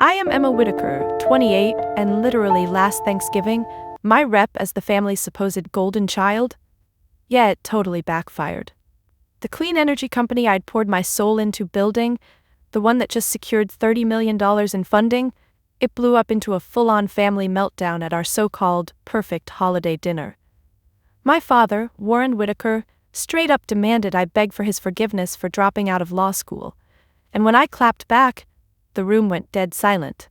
I am Emma Whitaker, 28, and literally last Thanksgiving, my rep as the family's supposed golden child? Yeah, it totally backfired. The clean energy company I'd poured my soul into building, the one that just secured $30 million in funding, it blew up into a full-on family meltdown at our so-called perfect holiday dinner. My father, Warren Whitaker, straight up demanded I beg for his forgiveness for dropping out of law school, and when I clapped back, the room went dead silent.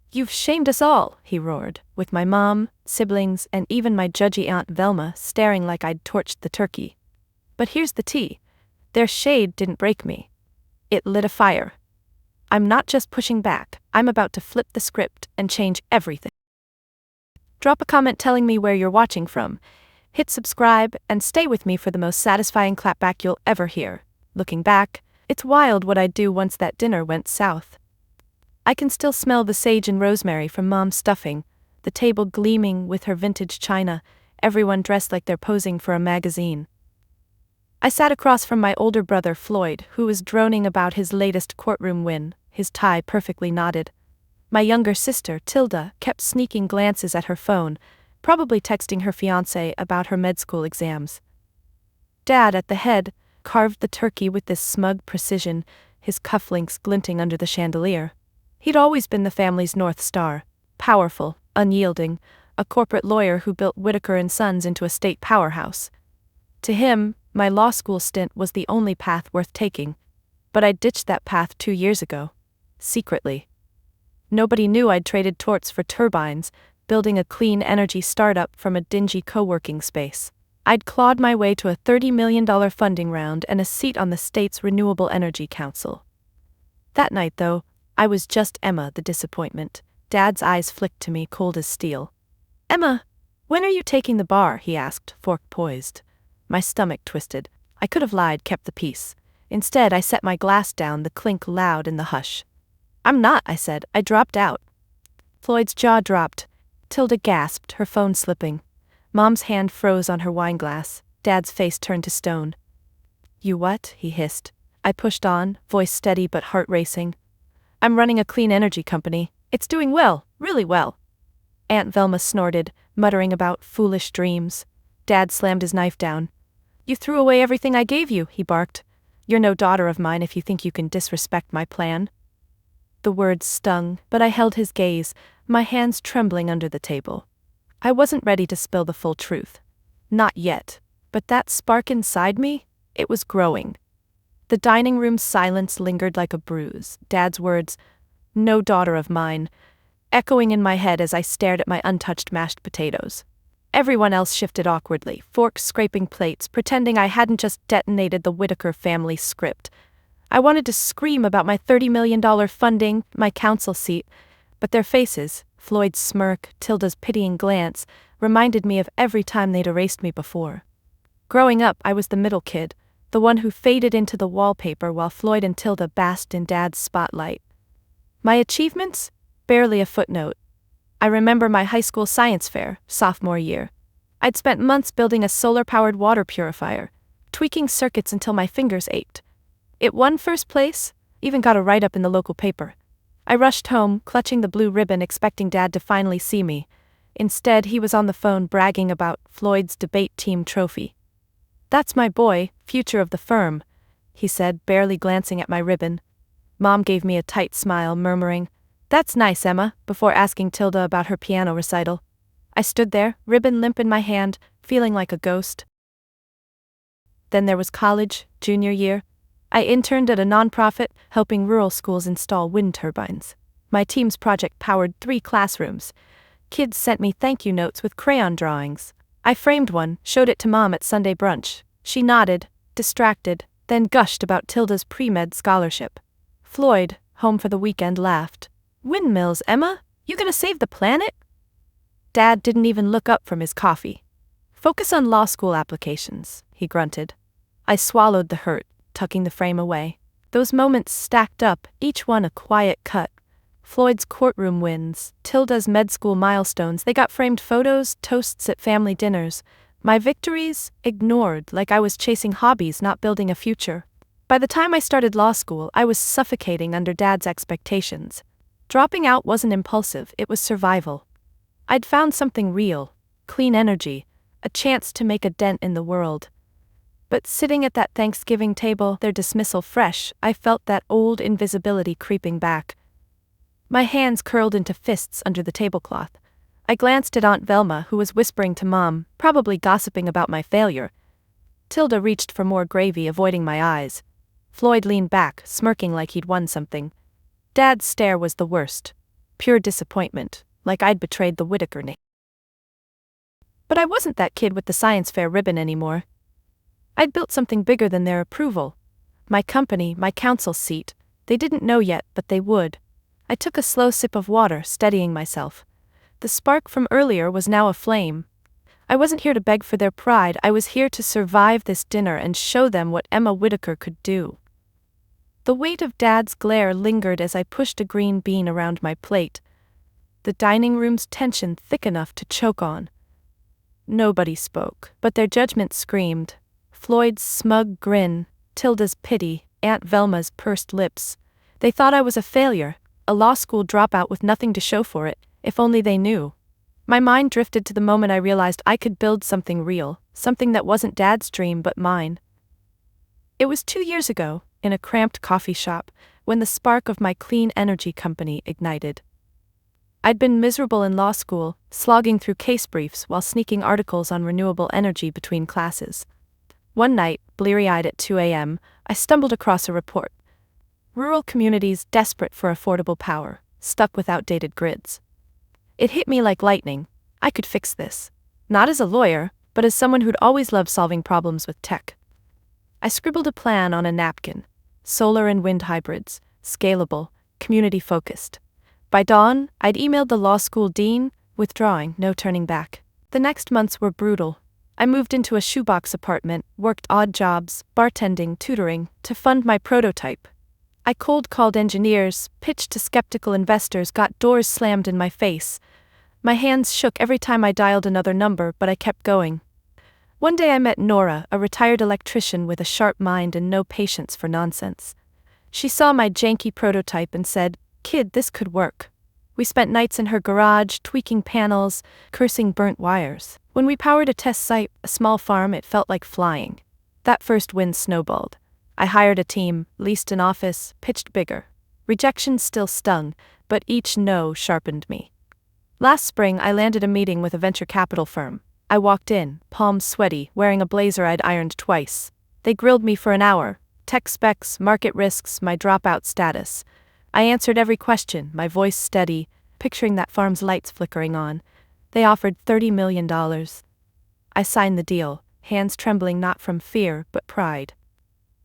"You've shamed us all," he roared, with my mom, siblings, and even my judgy Aunt Velma staring like I'd torched the turkey. But here's the tea. Their shade didn't break me. It lit a fire. I'm not just pushing back, I'm about to flip the script and change everything. Drop a comment telling me where you're watching from. Hit subscribe and stay with me for the most satisfying clapback you'll ever hear. Looking back, it's wild what I'd do once that dinner went south. I can still smell the sage and rosemary from Mom's stuffing, the table gleaming with her vintage china, everyone dressed like they're posing for a magazine. I sat across from my older brother Floyd, who was droning about his latest courtroom win, his tie perfectly knotted. My younger sister, Tilda, kept sneaking glances at her phone, probably texting her fiancé about her med school exams. Dad, at the head, carved the turkey with this smug precision, his cufflinks glinting under the chandelier. He'd always been the family's North Star, powerful, unyielding, a corporate lawyer who built Whitaker & Sons into a state powerhouse. To him, my law school stint was the only path worth taking, but I ditched that path 2 years ago. Secretly. Nobody knew I'd traded torts for turbines, building a clean energy startup from a dingy co-working space. I'd clawed my way to a $30 million funding round and a seat on the state's Renewable Energy Council. That night, though, I was just Emma, the disappointment. Dad's eyes flicked to me, cold as steel. "Emma, when are you taking the bar?" he asked, fork poised. My stomach twisted. I could have lied, kept the peace. Instead, I set my glass down, the clink loud in the hush. "I'm not," I said. "I dropped out." Floyd's jaw dropped. Tilda gasped, her phone slipping. Mom's hand froze on her wineglass. Dad's face turned to stone. "You what?" he hissed. I pushed on, voice steady but heart racing. "I'm running a clean energy company. It's doing well, really well." Aunt Velma snorted, muttering about foolish dreams. Dad slammed his knife down. "You threw away everything I gave you," he barked. "You're no daughter of mine if you think you can disrespect my plan." The words stung, but I held his gaze, my hands trembling under the table. I wasn't ready to spill the full truth. Not yet. But that spark inside me, it was growing. The dining room's silence lingered like a bruise, Dad's words, "no daughter of mine," echoing in my head as I stared at my untouched mashed potatoes. Everyone else shifted awkwardly, forks scraping plates, pretending I hadn't just detonated the Whitaker family script. I wanted to scream about my $30 million funding, my council seat, but their faces, Floyd's smirk, Tilda's pitying glance, reminded me of every time they'd erased me before. Growing up, I was the middle kid, the one who faded into the wallpaper while Floyd and Tilda basked in Dad's spotlight. My achievements? Barely a footnote. I remember my high school science fair, sophomore year. I'd spent months building a solar-powered water purifier, tweaking circuits until my fingers ached. It won first place, even got a write-up in the local paper. I rushed home, clutching the blue ribbon, expecting Dad to finally see me. Instead, he was on the phone bragging about Floyd's debate team trophy. "That's my boy, future of the firm," he said, barely glancing at my ribbon. Mom gave me a tight smile, murmuring, "That's nice, Emma," before asking Tilda about her piano recital. I stood there, ribbon limp in my hand, feeling like a ghost. Then there was college, junior year. I interned at a nonprofit, helping rural schools install wind turbines. My team's project powered 3 classrooms. Kids sent me thank you notes with crayon drawings. I framed one, showed it to Mom at Sunday brunch. She nodded, distracted, then gushed about Tilda's pre-med scholarship. Floyd, home for the weekend, laughed. "Windmills, Emma? You gonna save the planet?" Dad didn't even look up from his coffee. "Focus on law school applications," he grunted. I swallowed the hurt, tucking the frame away. Those moments stacked up, each one a quiet cut. Floyd's courtroom wins, Tilda's med school milestones, they got framed photos, toasts at family dinners. My victories, ignored, like I was chasing hobbies, not building a future. By the time I started law school, I was suffocating under Dad's expectations. Dropping out wasn't impulsive, it was survival. I'd found something real, clean energy, a chance to make a dent in the world. But sitting at that Thanksgiving table, their dismissal fresh, I felt that old invisibility creeping back. My hands curled into fists under the tablecloth. I glanced at Aunt Velma, who was whispering to Mom, probably gossiping about my failure. Tilda reached for more gravy, avoiding my eyes. Floyd leaned back, smirking like he'd won something. Dad's stare was the worst. Pure disappointment, like I'd betrayed the Whitaker name. But I wasn't that kid with the science fair ribbon anymore. I'd built something bigger than their approval. My company, my council seat. They didn't know yet, but they would. I took a slow sip of water, steadying myself. The spark from earlier was now aflame. I wasn't here to beg for their pride, I was here to survive this dinner and show them what Emma Whitaker could do. The weight of Dad's glare lingered as I pushed a green bean around my plate. The dining room's tension thick enough to choke on. Nobody spoke, but their judgment screamed. Floyd's smug grin, Tilda's pity, Aunt Velma's pursed lips. They thought I was a failure, a law school dropout with nothing to show for it, if only they knew. My mind drifted to the moment I realized I could build something real, something that wasn't Dad's dream but mine. It was 2 years ago, in a cramped coffee shop, when the spark of my clean energy company ignited. I'd been miserable in law school, slogging through case briefs while sneaking articles on renewable energy between classes. One night, bleary-eyed at 2 a.m., I stumbled across a report. Rural communities desperate for affordable power, stuck with outdated grids. It hit me like lightning. I could fix this. Not as a lawyer, but as someone who'd always loved solving problems with tech. I scribbled a plan on a napkin. Solar and wind hybrids, scalable, community-focused. By dawn, I'd emailed the law school dean, withdrawing, no turning back. The next months were brutal. I moved into a shoebox apartment, worked odd jobs, bartending, tutoring, to fund my prototype. I cold-called engineers, pitched to skeptical investors, got doors slammed in my face. My hands shook every time I dialed another number, but I kept going. One day I met Nora, a retired electrician with a sharp mind and no patience for nonsense. She saw my janky prototype and said, "Kid, this could work." We spent nights in her garage, tweaking panels, cursing burnt wires. When we powered a test site, a small farm, it felt like flying. That first win snowballed. I hired a team, leased an office, pitched bigger. Rejections still stung, but each no sharpened me. Last spring I landed a meeting with a venture capital firm. I walked in, palms sweaty, wearing a blazer I'd ironed twice. They grilled me for an hour. Tech specs, market risks, my dropout status. I answered every question, my voice steady, picturing that farm's lights flickering on. They offered $30 million. I signed the deal, hands trembling not from fear but pride.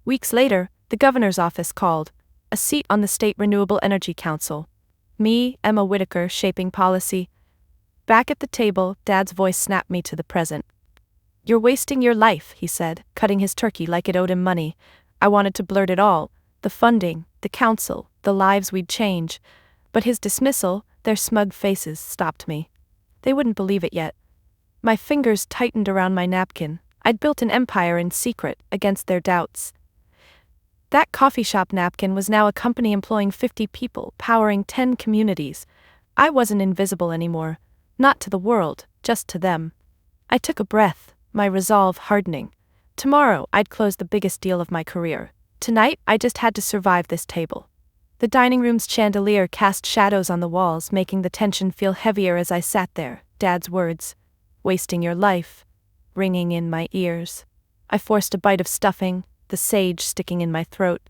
Weeks later, the governor's office called. A seat on the State Renewable Energy Council. Me, Emma Whitaker, shaping policy. Back at the table, Dad's voice snapped me to the present. "You're wasting your life," he said, cutting his turkey like it owed him money. I wanted to blurt it all. The funding, the council, the lives we'd change. But his dismissal, their smug faces, stopped me. They wouldn't believe it yet. My fingers tightened around my napkin. I'd built an empire in secret, against their doubts. That coffee shop napkin was now a company employing 50 people, powering 10 communities. I wasn't invisible anymore. Not to the world, just to them. I took a breath, my resolve hardening. Tomorrow, I'd close the biggest deal of my career. Tonight, I just had to survive this table. The dining room's chandelier cast shadows on the walls, making the tension feel heavier as I sat there. Dad's words, "Wasting your life," ringing in my ears. I forced a bite of stuffing, the sage sticking in my throat.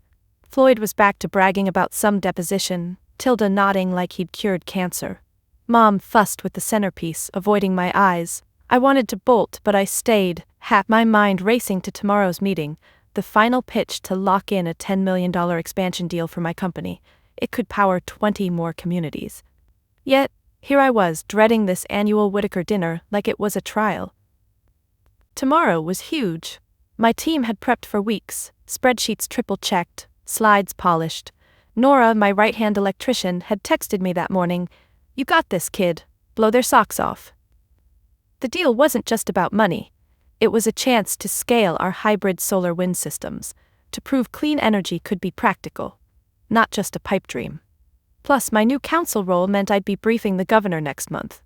Floyd was back to bragging about some deposition, Tilda nodding like he'd cured cancer. Mom fussed with the centerpiece, avoiding my eyes. I wanted to bolt, but I stayed, my mind racing to tomorrow's meeting, the final pitch to lock in a $10 million expansion deal for my company. It could power 20 more communities. Yet, here I was, dreading this annual Whitaker dinner like it was a trial. Tomorrow was huge. My team had prepped for weeks, spreadsheets triple-checked, slides polished. Nora, my right-hand electrician, had texted me that morning, "You got this, kid. Blow their socks off." The deal wasn't just about money. It was a chance to scale our hybrid solar wind systems, to prove clean energy could be practical, not just a pipe dream. Plus, my new council role meant I'd be briefing the governor next month.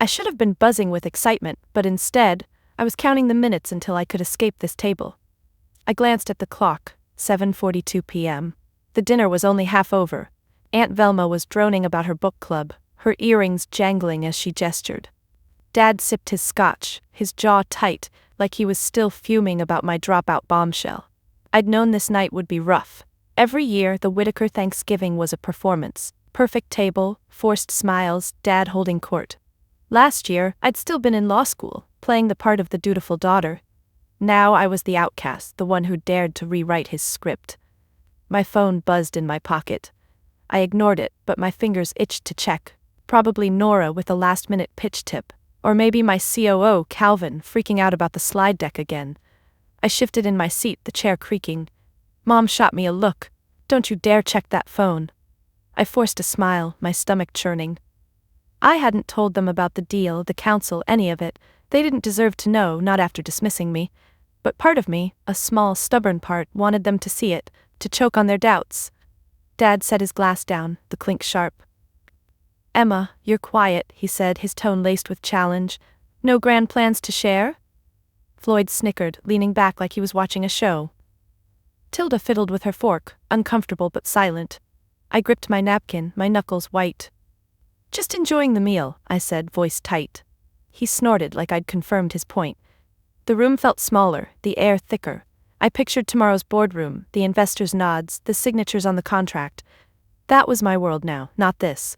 I should have been buzzing with excitement, but instead, I was counting the minutes until I could escape this table. I glanced at the clock, 7:42 p.m. The dinner was only half over. Aunt Velma was droning about her book club, her earrings jangling as she gestured. Dad sipped his scotch, his jaw tight, like he was still fuming about my dropout bombshell. I'd known this night would be rough. Every year, the Whitaker Thanksgiving was a performance. Perfect table, forced smiles, Dad holding court. Last year, I'd still been in law school, playing the part of the dutiful daughter. Now I was the outcast, the one who dared to rewrite his script. My phone buzzed in my pocket. I ignored it, but my fingers itched to check. Probably Nora with a last-minute pitch tip. Or maybe my COO, Calvin, freaking out about the slide deck again. I shifted in my seat, the chair creaking. Mom shot me a look. Don't you dare check that phone. I forced a smile, my stomach churning. I hadn't told them about the deal, the council, any of it. They didn't deserve to know, not after dismissing me. But part of me, a small, stubborn part, wanted them to see it, to choke on their doubts. Dad set his glass down, the clink sharp. Emma, you're quiet, he said, his tone laced with challenge. No grand plans to share? Floyd snickered, leaning back like he was watching a show. Tilda fiddled with her fork, uncomfortable but silent. I gripped my napkin, my knuckles white. Just enjoying the meal, I said, voice tight. He snorted like I'd confirmed his point. The room felt smaller, the air thicker. I pictured tomorrow's boardroom, the investors' nods, the signatures on the contract. That was my world now, not this.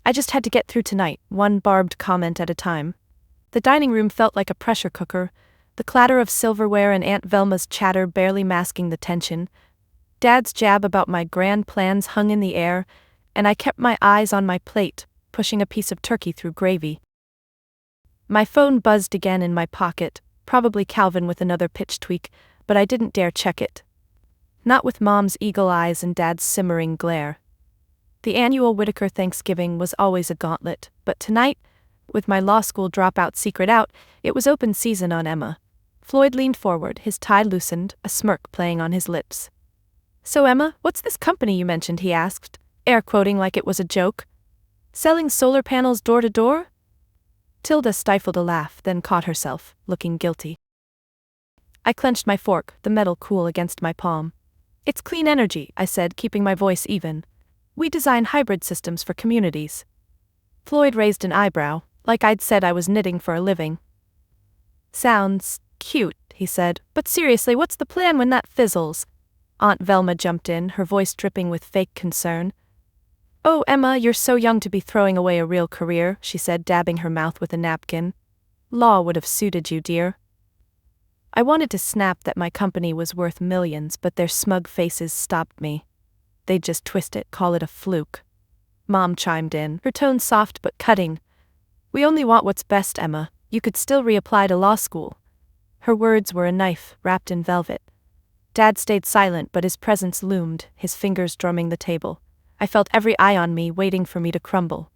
I just had to get through tonight, one barbed comment at a time. The dining room felt like a pressure cooker, the clatter of silverware and Aunt Velma's chatter barely masking the tension. Dad's jab about my grand plans hung in the air, and I kept my eyes on my plate, pushing a piece of turkey through gravy. My phone buzzed again in my pocket, probably Calvin with another pitch tweak, but I didn't dare check it. Not with Mom's eagle eyes and Dad's simmering glare. The annual Whitaker Thanksgiving was always a gauntlet, but tonight, with my law school dropout secret out, it was open season on Emma. Floyd leaned forward, his tie loosened, a smirk playing on his lips. So Emma, what's this company you mentioned, he asked, air quoting like it was a joke. Selling solar panels door to door? Tilda stifled a laugh, then caught herself, looking guilty. I clenched my fork, the metal cool against my palm. It's clean energy, I said, keeping my voice even. We design hybrid systems for communities. Floyd raised an eyebrow, like I'd said I was knitting for a living. Sounds cute, he said, but seriously, what's the plan when that fizzles? Aunt Velma jumped in, her voice dripping with fake concern. Oh, Emma, you're so young to be throwing away a real career, she said, dabbing her mouth with a napkin. Law would have suited you, dear. I wanted to snap that my company was worth millions, but their smug faces stopped me. They'd just twist it, call it a fluke. Mom chimed in, her tone soft but cutting. We only want what's best, Emma. You could still reapply to law school. Her words were a knife, wrapped in velvet. Dad stayed silent, but his presence loomed, his fingers drumming the table. I felt every eye on me, waiting for me to crumble.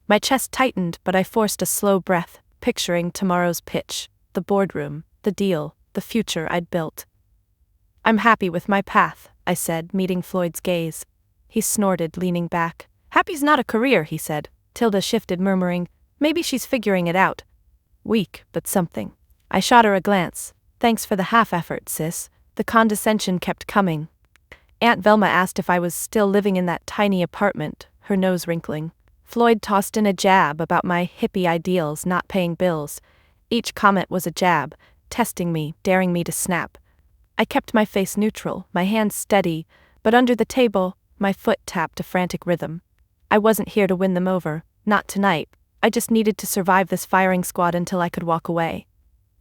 My chest tightened, but I forced a slow breath, picturing tomorrow's pitch, the boardroom, the deal, the future I'd built. I'm happy with my path, I said, meeting Floyd's gaze. He snorted, leaning back. Happy's not a career, he said. Tilda shifted, murmuring, maybe she's figuring it out. Weak, but something. I shot her a glance. Thanks for the half-effort, sis. The condescension kept coming. Aunt Velma asked if I was still living in that tiny apartment, her nose wrinkling. Floyd tossed in a jab about my hippie ideals not paying bills. Each comment was a jab, testing me, daring me to snap. I kept my face neutral, my hands steady, but under the table, my foot tapped a frantic rhythm. I wasn't here to win them over, not tonight. I just needed to survive this firing squad until I could walk away.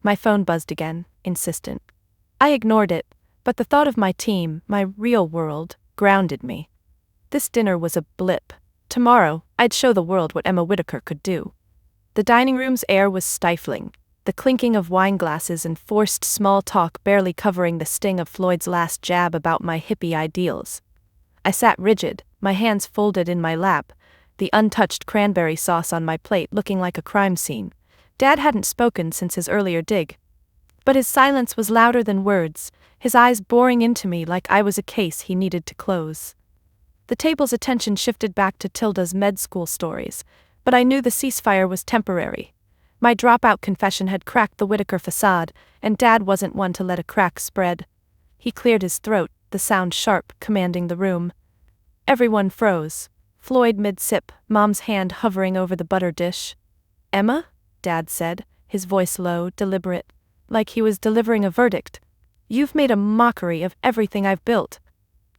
My phone buzzed again, insistent. I ignored it, but the thought of my team, my real world, grounded me. This dinner was a blip. Tomorrow, I'd show the world what Emma Whitaker could do. The dining room's air was stifling, the clinking of wine glasses and forced small talk barely covering the sting of Floyd's last jab about my hippie ideals. I sat rigid, my hands folded in my lap, the untouched cranberry sauce on my plate looking like a crime scene. Dad hadn't spoken since his earlier dig. But his silence was louder than words, his eyes boring into me like I was a case he needed to close. The table's attention shifted back to Tilda's med school stories, but I knew the ceasefire was temporary. My dropout confession had cracked the Whitaker facade, and Dad wasn't one to let a crack spread. He cleared his throat, the sound sharp, commanding the room. Everyone froze. Floyd mid-sip, Mom's hand hovering over the butter dish. "Emma?" Dad said, his voice low, deliberate, like he was delivering a verdict. "You've made a mockery of everything I've built."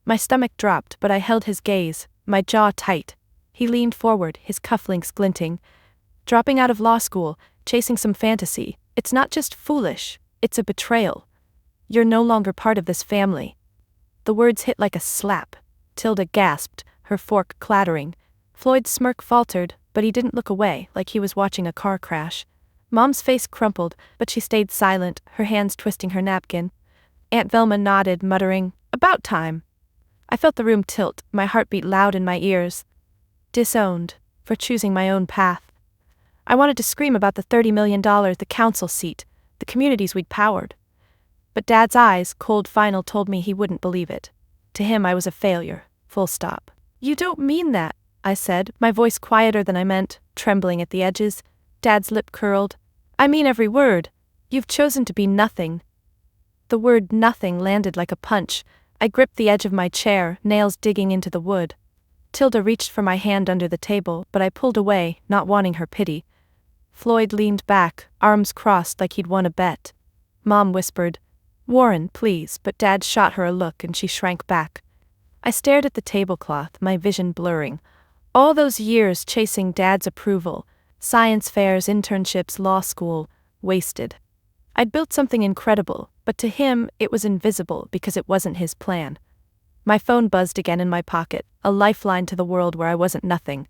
My stomach dropped, but I held his gaze, my jaw tight. He leaned forward, his cufflinks glinting. "Dropping out of law school, chasing some fantasy, it's not just foolish, it's a betrayal. You're no longer part of this family." The words hit like a slap. Tilda gasped, her fork clattering. Floyd's smirk faltered, but he didn't look away, like he was watching a car crash. Mom's face crumpled, but she stayed silent, her hands twisting her napkin. Aunt Velma nodded, muttering, "About time." I felt the room tilt, my heartbeat loud in my ears. Disowned, for choosing my own path. I wanted to scream about the $30 million, the council seat, the communities we'd powered. But Dad's eyes, cold final, told me he wouldn't believe it. To him I was a failure, full stop. "You don't mean that," I said, my voice quieter than I meant, trembling at the edges. Dad's lip curled. "I mean every word. You've chosen to be nothing." The word nothing landed like a punch. I gripped the edge of my chair, nails digging into the wood. Tilda reached for my hand under the table, but I pulled away, not wanting her pity. Floyd leaned back, arms crossed like he'd won a bet. Mom whispered, "Warren, please," but Dad shot her a look and she shrank back. I stared at the tablecloth, my vision blurring. All those years chasing Dad's approval, science fairs, internships, law school, wasted. I'd built something incredible, but to him it was invisible because it wasn't his plan. My phone buzzed again in my pocket, a lifeline to the world where I wasn't nothing.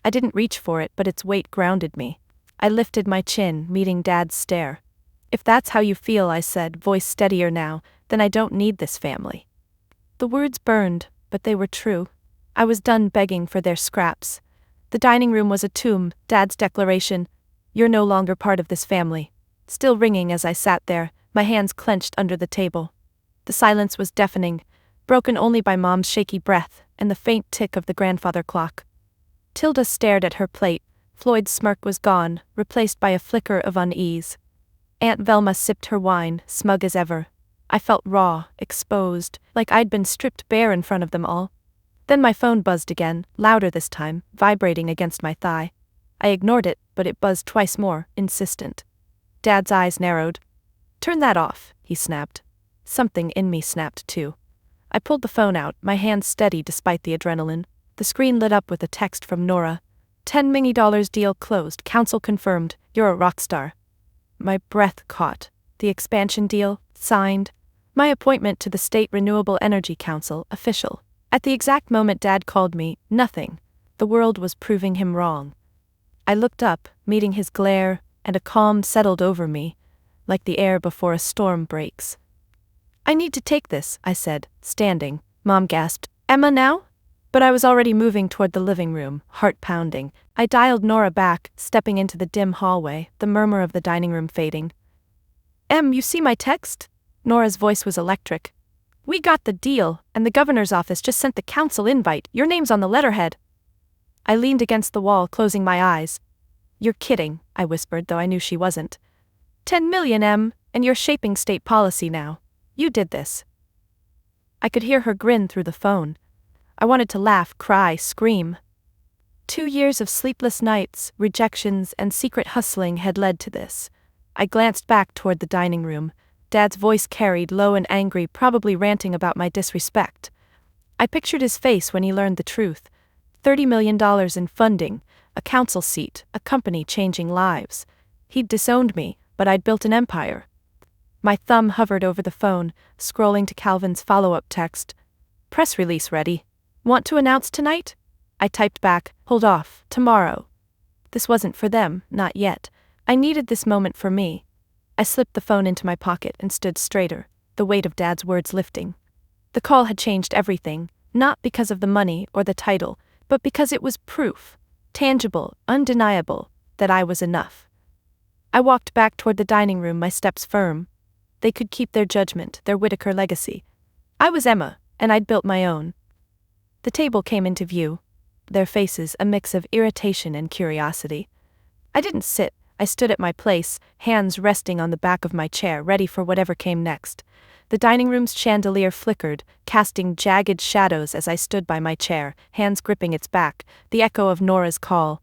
I didn't reach for it, but its weight grounded me. I lifted my chin, meeting Dad's stare. "If that's how you feel," I said, voice steadier now, "then I don't need this family." The words burned, but they were true. I was done begging for their scraps. The dining room was a tomb, Dad's declaration, "You're no longer part of this family," still ringing as I sat there, my hands clenched under the table. The silence was deafening, broken only by Mom's shaky breath and the faint tick of the grandfather clock. Tilda stared at her plate. Floyd's smirk was gone, replaced by a flicker of unease. Aunt Velma sipped her wine, smug as ever. I felt raw, exposed, like I'd been stripped bare in front of them all. Then my phone buzzed again, louder this time, vibrating against my thigh. I ignored it, but it buzzed twice more, insistent. Dad's eyes narrowed. "Turn that off," he snapped. Something in me snapped too. I pulled the phone out, my hands steady despite the adrenaline. The screen lit up with a text from Nora. $10 million deal closed, council confirmed, you're a rock star. My breath caught. The expansion deal, signed. My appointment to the State Renewable Energy Council, official. At the exact moment Dad called me, nothing. The world was proving him wrong. I looked up, meeting his glare, and a calm settled over me, like the air before a storm breaks. "I need to take this," I said, standing. Mom gasped, "Emma now?" But I was already moving toward the living room, heart pounding. I dialed Nora back, stepping into the dim hallway, the murmur of the dining room fading. "Em, you see my text?" Nora's voice was electric. "We got the deal, and the governor's office just sent the council invite. Your name's on the letterhead." I leaned against the wall, closing my eyes. "You're kidding," I whispered, though I knew she wasn't. 10 million, Em, and you're shaping state policy now. You did this." I could hear her grin through the phone. I wanted to laugh, cry, scream. 2 years of sleepless nights, rejections, and secret hustling had led to this. I glanced back toward the dining room. Dad's voice carried, low and angry, probably ranting about my disrespect. I pictured his face when he learned the truth. $30 million in funding, a council seat, a company changing lives. He'd disowned me, but I'd built an empire. My thumb hovered over the phone, scrolling to Calvin's follow-up text. "Press release ready. Want to announce tonight?" I typed back, "Hold off, tomorrow." This wasn't for them, not yet. I needed this moment for me. I slipped the phone into my pocket and stood straighter, the weight of Dad's words lifting. The call had changed everything, not because of the money or the title, but because it was proof, tangible, undeniable, that I was enough. I walked back toward the dining room, my steps firm. They could keep their judgment, their Whitaker legacy. I was Emma, and I'd built my own. The table came into view, their faces a mix of irritation and curiosity. I didn't sit, I stood at my place, hands resting on the back of my chair, ready for whatever came next. The dining room's chandelier flickered, casting jagged shadows as I stood by my chair, hands gripping its back, the echo of Nora's call.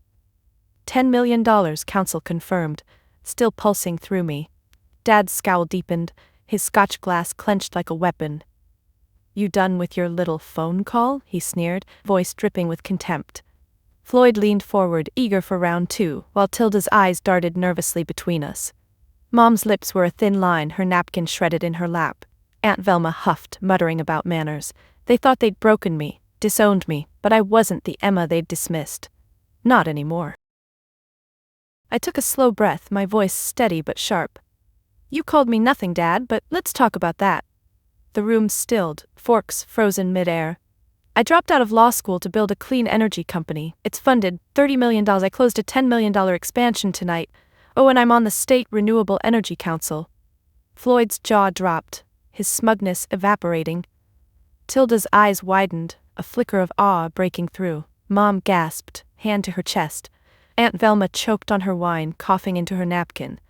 $10 million, counsel confirmed, still pulsing through me. Dad's scowl deepened, his scotch glass clenched like a weapon. You done with your little phone call? He sneered, voice dripping with contempt. Floyd leaned forward, eager for round two, while Tilda's eyes darted nervously between us. Mom's lips were a thin line, her napkin shredded in her lap. Aunt Velma huffed, muttering about manners. They thought they'd broken me, disowned me, but I wasn't the Emma they'd dismissed. Not anymore. I took a slow breath, my voice steady but sharp. You called me nothing, Dad, but let's talk about that. The room stilled, forks frozen midair. I dropped out of law school to build a clean energy company. It's funded, $30 million. I closed a $10 million expansion tonight. Oh, and I'm on the State Renewable Energy Council. Floyd's jaw dropped, his smugness evaporating. Tilda's eyes widened, a flicker of awe breaking through. Mom gasped, hand to her chest. Aunt Velma choked on her wine, coughing into her napkin.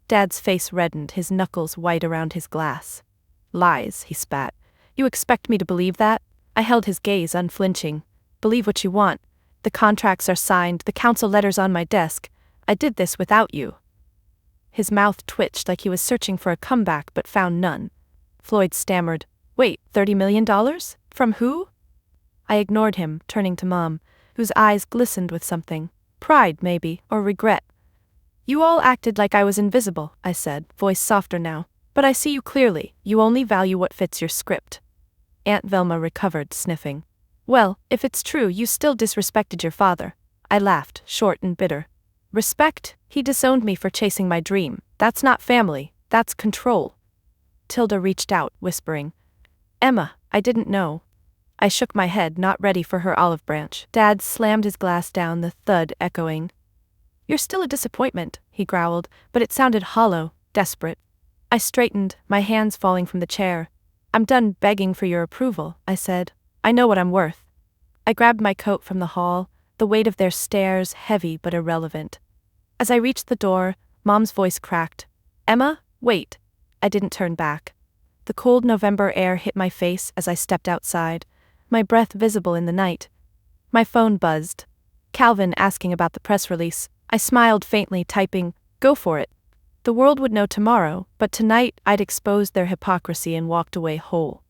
Dad's face reddened, his knuckles white around his glass. Lies, he spat. You expect me to believe that? I held his gaze unflinching. Believe what you want. The contracts are signed, the council letters on my desk. I did this without you. His mouth twitched like he was searching for a comeback but found none. Floyd stammered, Wait, $30 million? From who? I ignored him, turning to Mom, whose eyes glistened with something. Pride, maybe, or regret. You all acted like I was invisible, I said, voice softer now. But I see you clearly, you only value what fits your script. Aunt Velma recovered, sniffing. Well, if it's true, you still disrespected your father. I laughed, short and bitter. Respect? He disowned me for chasing my dream. That's not family, that's control. Tilda reached out, whispering. Emma, I didn't know. I shook my head, not ready for her olive branch. Dad slammed his glass down, the thud echoing. You're still a disappointment, he growled, but it sounded hollow, desperate. I straightened, my hands falling from the chair. I'm done begging for your approval, I said. I know what I'm worth. I grabbed my coat from the hall, the weight of their stares heavy but irrelevant. As I reached the door, Mom's voice cracked. Emma, wait. I didn't turn back. The cold November air hit my face as I stepped outside, my breath visible in the night. My phone buzzed. Calvin asking about the press release. I smiled faintly, typing, Go for it. The world would know tomorrow, but tonight I'd exposed their hypocrisy and walked away whole.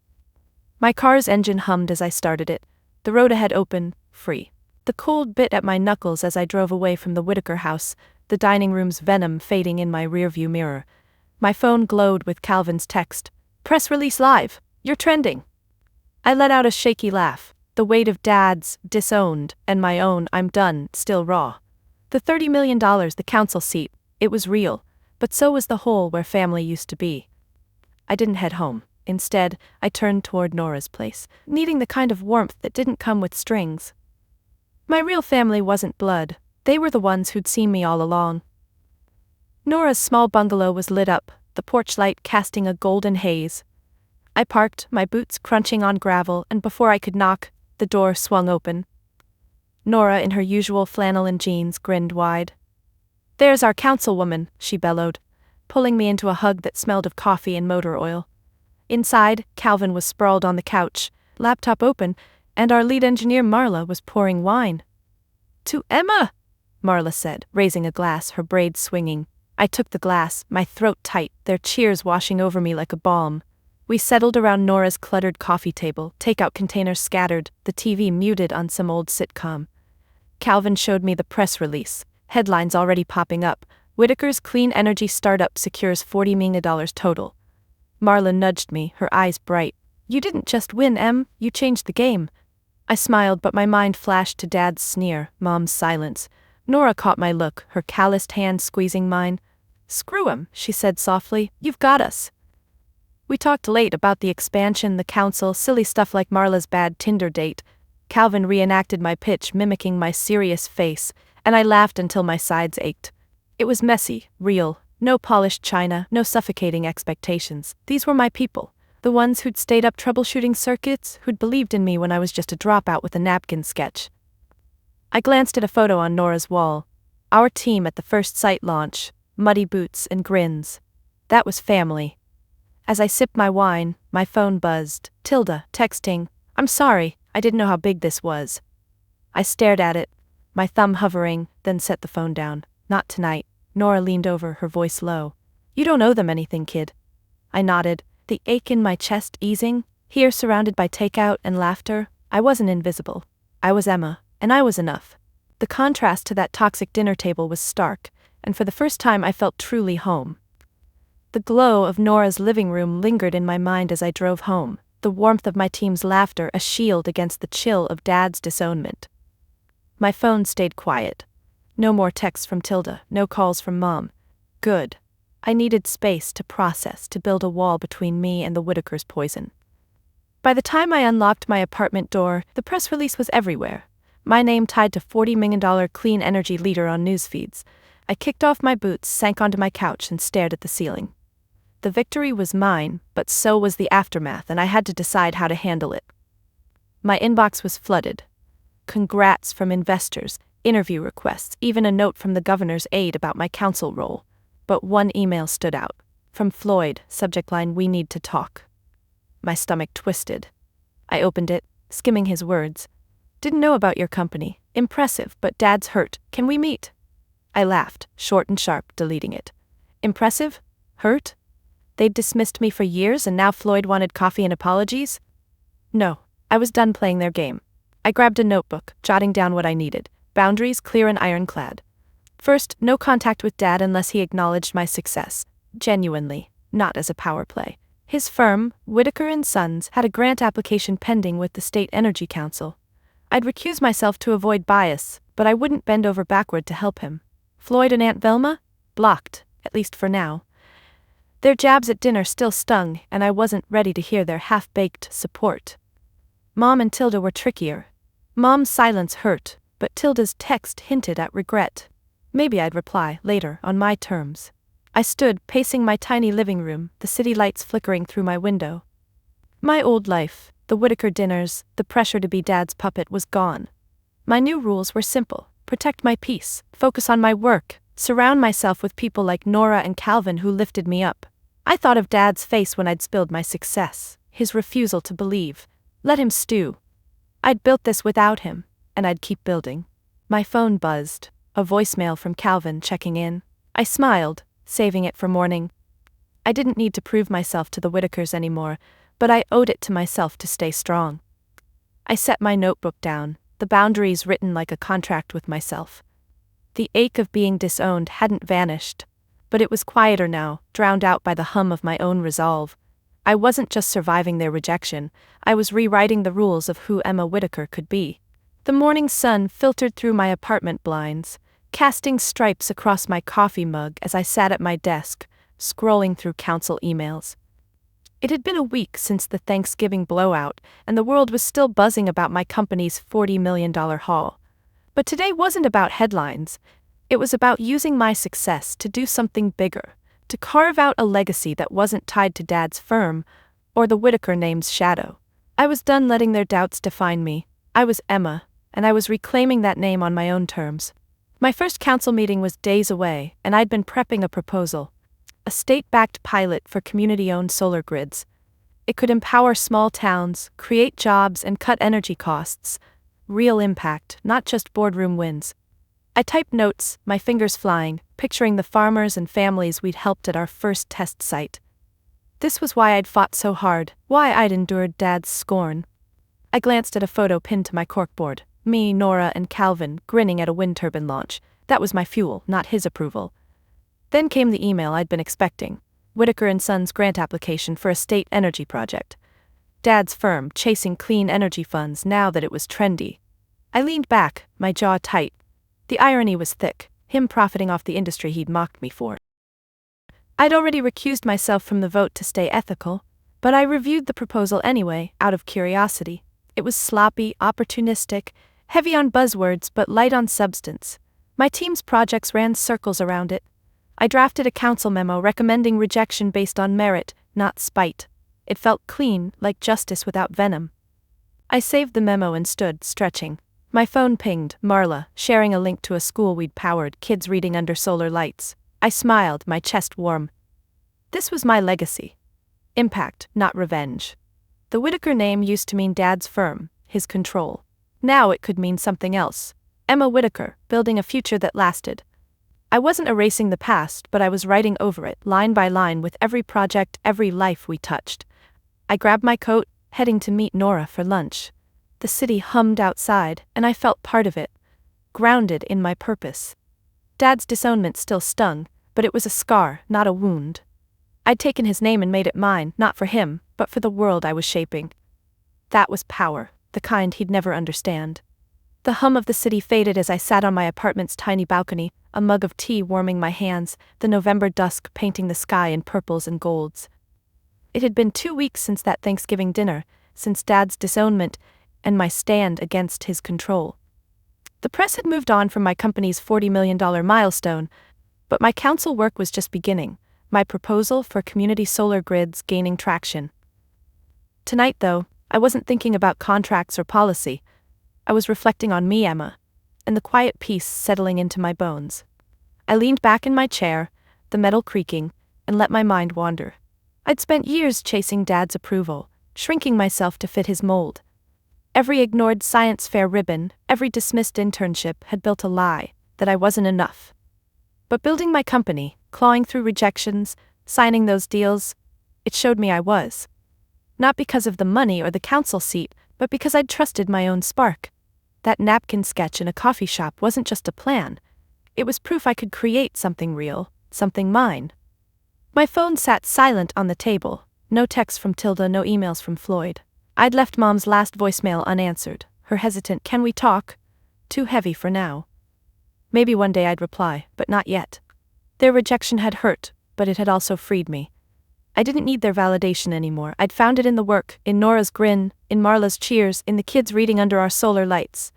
My car's engine hummed as I started it, the road ahead open, free. The cold bit at my knuckles as I drove away from the Whitaker house, the dining room's venom fading in my rearview mirror. My phone glowed with Calvin's text, Press release live, you're trending. I let out a shaky laugh, the weight of Dad's, disowned, and my own, I'm done, still raw. The $30 million, the council seat, it was real. But so was the hole where family used to be. I didn't head home. Instead, I turned toward Nora's place, needing the kind of warmth that didn't come with strings. My real family wasn't blood. They were the ones who'd seen me all along. Nora's small bungalow was lit up, the porch light casting a golden haze. I parked, my boots crunching on gravel, and before I could knock, the door swung open. Nora, in her usual flannel and jeans, grinned wide. There's our councilwoman, she bellowed, pulling me into a hug that smelled of coffee and motor oil. Inside, Calvin was sprawled on the couch, laptop open, and our lead engineer Marla was pouring wine. To Emma, Marla said, raising a glass, her braids swinging. I took the glass, my throat tight, their cheers washing over me like a balm. We settled around Nora's cluttered coffee table, takeout containers scattered, the TV muted on some old sitcom. Calvin showed me the press release. Headlines already popping up. Whitaker's clean energy startup secures $40 million total. Marla nudged me, her eyes bright. You didn't just win, Em, you changed the game. I smiled, but my mind flashed to Dad's sneer, Mom's silence. Nora caught my look, her calloused hand squeezing mine. Screw 'em, she said softly, you've got us. We talked late about the expansion, the council, silly stuff like Marla's bad Tinder date. Calvin reenacted my pitch, mimicking my serious face, and I laughed until my sides ached. It was messy, real, no polished china, no suffocating expectations. These were my people. The ones who'd stayed up troubleshooting circuits, who'd believed in me when I was just a dropout with a napkin sketch. I glanced at a photo on Nora's wall. Our team at the first site launch, muddy boots and grins. That was family. As I sipped my wine, my phone buzzed. Tilda, texting, "I'm sorry, I didn't know how big this was." I stared at it, my thumb hovering, then set the phone down. "Not tonight." Nora leaned over, her voice low. "You don't owe them anything, kid." I nodded, the ache in my chest easing. Here, surrounded by takeout and laughter, I wasn't invisible. I was Emma, and I was enough. The contrast to that toxic dinner table was stark, and for the first time I felt truly home. The glow of Nora's living room lingered in my mind as I drove home, the warmth of my team's laughter a shield against the chill of Dad's disownment. My phone stayed quiet. No more texts from Tilda, no calls from Mom. Good. I needed space to process, to build a wall between me and the Whitakers' poison. By the time I unlocked my apartment door, the press release was everywhere. My name tied to $40 million clean energy leader on news feeds. I kicked off my boots, sank onto my couch, and stared at the ceiling. The victory was mine, but so was the aftermath, and I had to decide how to handle it. My inbox was flooded. Congrats from investors, interview requests, even a note from the governor's aide about my council role. But one email stood out. From Floyd, subject line, "We need to talk." My stomach twisted. I opened it, skimming his words. "Didn't know about your company. Impressive, but Dad's hurt. Can we meet?" I laughed, short and sharp, deleting it. Impressive? Hurt? They'd dismissed me for years and now Floyd wanted coffee and apologies? No, I was done playing their game. I grabbed a notebook, jotting down what I needed. Boundaries clear and ironclad. First, no contact with Dad unless he acknowledged my success. Genuinely, not as a power play. His firm, Whitaker & Sons, had a grant application pending with the State Energy Council. I'd recuse myself to avoid bias, but I wouldn't bend over backward to help him. Floyd and Aunt Velma? Blocked, at least for now. Their jabs at dinner still stung, and I wasn't ready to hear their half-baked support. Mom and Tilda were trickier. Mom's silence hurt, but Tilda's text hinted at regret. Maybe I'd reply, later, on my terms. I stood, pacing my tiny living room, the city lights flickering through my window. My old life, the Whitaker dinners, the pressure to be Dad's puppet was gone. My new rules were simple: protect my peace, focus on my work, surround myself with people like Nora and Calvin who lifted me up. I thought of Dad's face when I'd spilled my success, his refusal to believe. Let him stew. I'd built this without him, and I'd keep building. My phone buzzed, a voicemail from Calvin checking in. I smiled, saving it for morning. I didn't need to prove myself to the Whitakers anymore, but I owed it to myself to stay strong. I set my notebook down, the boundaries written like a contract with myself. The ache of being disowned hadn't vanished, but it was quieter now, drowned out by the hum of my own resolve. I wasn't just surviving their rejection, I was rewriting the rules of who Emma Whitaker could be. The morning sun filtered through my apartment blinds, casting stripes across my coffee mug as I sat at my desk, scrolling through council emails. It had been a week since the Thanksgiving blowout, and the world was still buzzing about my company's $40 million haul. But today wasn't about headlines. It was about using my success to do something bigger, to carve out a legacy that wasn't tied to Dad's firm or the Whitaker name's shadow. I was done letting their doubts define me. I was Emma, and I was reclaiming that name on my own terms. My first council meeting was days away, and I'd been prepping a proposal. A state-backed pilot for community-owned solar grids. It could empower small towns, create jobs, and cut energy costs. Real impact, not just boardroom wins. I typed notes, my fingers flying, picturing the farmers and families we'd helped at our first test site. This was why I'd fought so hard, why I'd endured Dad's scorn. I glanced at a photo pinned to my corkboard. Me, Nora, and Calvin, grinning at a wind turbine launch. That was my fuel, not his approval. Then came the email I'd been expecting. Whitaker & Sons grant application for a state energy project. Dad's firm chasing clean energy funds now that it was trendy. I leaned back, my jaw tight. The irony was thick, him profiting off the industry he'd mocked me for. I'd already recused myself from the vote to stay ethical, but I reviewed the proposal anyway, out of curiosity. It was sloppy, opportunistic, heavy on buzzwords but light on substance. My team's projects ran circles around it. I drafted a council memo recommending rejection based on merit, not spite. It felt clean, like justice without venom. I saved the memo and stood, stretching. My phone pinged, Marla, sharing a link to a school we'd powered, kids reading under solar lights. I smiled, my chest warm. This was my legacy. Impact, not revenge. The Whitaker name used to mean Dad's firm, his control. Now it could mean something else. Emma Whitaker, building a future that lasted. I wasn't erasing the past, but I was writing over it, line by line, with every project, every life we touched. I grabbed my coat, heading to meet Nora for lunch. The city hummed outside, and I felt part of it, grounded in my purpose. Dad's disownment still stung, but it was a scar, not a wound. I'd taken his name and made it mine, not for him, but for the world I was shaping. That was power, the kind he'd never understand. The hum of the city faded as I sat on my apartment's tiny balcony, a mug of tea warming my hands, the November dusk painting the sky in purples and golds. It had been 2 weeks since that Thanksgiving dinner, since Dad's disownment, and my stand against his control. The press had moved on from my company's $40 million milestone, but my council work was just beginning, my proposal for community solar grids gaining traction. Tonight, though, I wasn't thinking about contracts or policy. I was reflecting on me, Emma, and the quiet peace settling into my bones. I leaned back in my chair, the metal creaking, and let my mind wander. I'd spent years chasing Dad's approval, shrinking myself to fit his mold. Every ignored science fair ribbon, every dismissed internship had built a lie that I wasn't enough. But building my company, clawing through rejections, signing those deals, it showed me I was. Not because of the money or the council seat, but because I'd trusted my own spark. That napkin sketch in a coffee shop wasn't just a plan. It was proof I could create something real, something mine. My phone sat silent on the table, no texts from Tilda, no emails from Floyd. I'd left Mom's last voicemail unanswered, her hesitant "can we talk?" too heavy for now. Maybe one day I'd reply, but not yet. Their rejection had hurt, but it had also freed me. I didn't need their validation anymore. I'd found it in the work, in Nora's grin, in Marla's cheers, in the kids reading under our solar lights.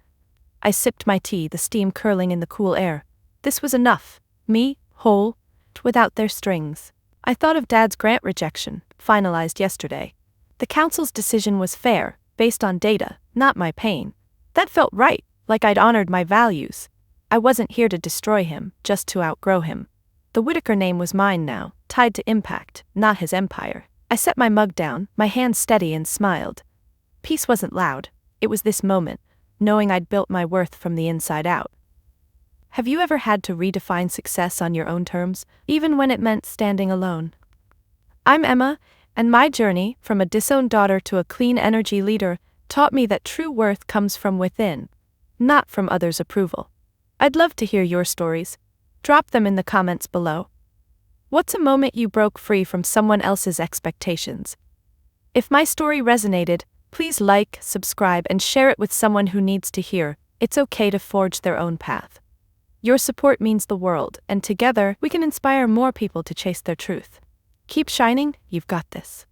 I sipped my tea, the steam curling in the cool air. This was enough. Me, whole, without their strings. I thought of Dad's grant rejection, finalized yesterday. The council's decision was fair, based on data, not my pain. That felt right, like I'd honored my values. I wasn't here to destroy him, just to outgrow him. The Whitaker name was mine now, tied to impact, not his empire. I set my mug down, my hands steady, and smiled. Peace wasn't loud, it was this moment, knowing I'd built my worth from the inside out. Have you ever had to redefine success on your own terms, even when it meant standing alone? I'm Emma, and my journey, from a disowned daughter to a clean energy leader, taught me that true worth comes from within, not from others' approval. I'd love to hear your stories. Drop them in the comments below. What's a moment you broke free from someone else's expectations? If my story resonated, please like, subscribe, and share it with someone who needs to hear it's okay to forge their own path. Your support means the world, and together we can inspire more people to chase their truth. Keep shining, you've got this.